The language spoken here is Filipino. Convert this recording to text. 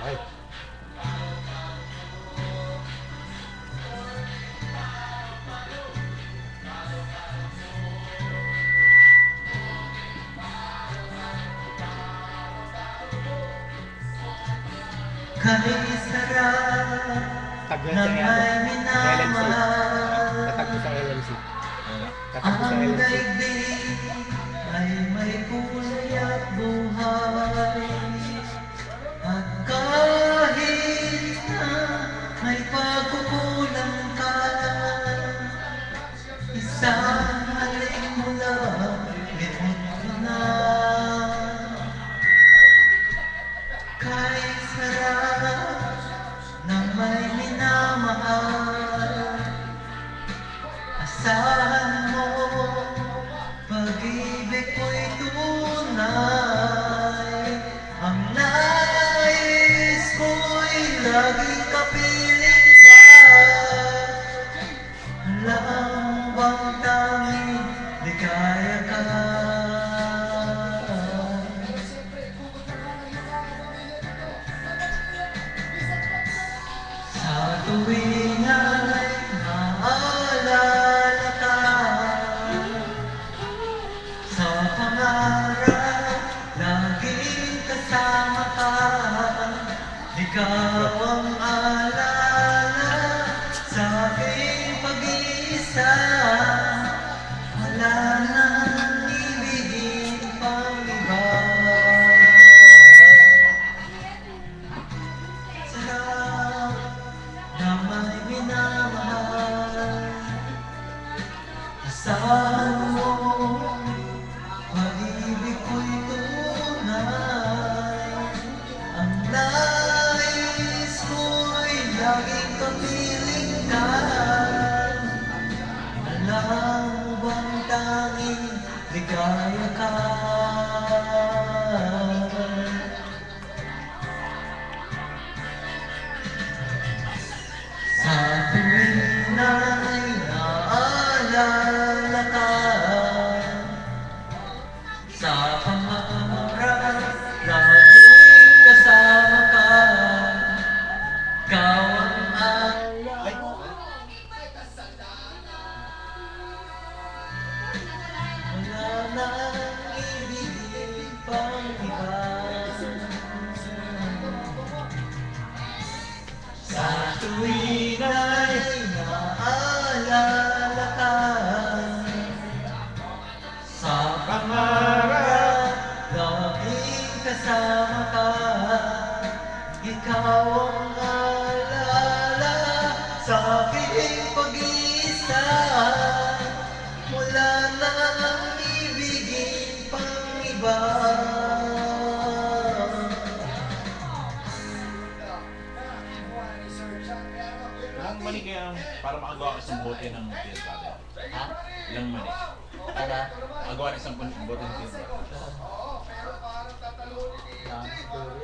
Okay. Kay sarap Tagyan ng sa may LMC. minamahal. Tatag mo sa LMC. Tatag mo sa Ang LMC. daigdig ay may kulay at buhay. At kahit na may pagkukulang ka, isang halik mo lang, limot mo na. Kay sarap ng may minamahal, asahan mo, pag-ibig ko'y tunay. Ang nais ko'y laging kapiling ka. Alam bang tanging ligaya ka? Sa tuwing ay maalala ka, sa pangarap laging kasama ka. Ikaw ang alala sa aking pag-iisa. Wala nang ibigin pang iba. Sarap na may minamahal, asahan mo, pag-ibig ko'y tunay. Ang nais ko'y laging kapiling ka. Alam mo bang tanging ligaya ka? Sa tuwing na'y naalala ka, sa pangarap laging kasama ka. Ikaw ang alala. Wala nang ibig pang iba. Sa tuwing ay naalala ka, sa pangarap laging kasama ka. Ikaw ang alala sa aking pag-iisa. Wala nang ibigin pang iba. Ilang mani kaya para makagawa ka isang bote ng piyesta? Ha? Ilang mani? Para? Magawa ng isang bote ng piyesta. Ah, siguro.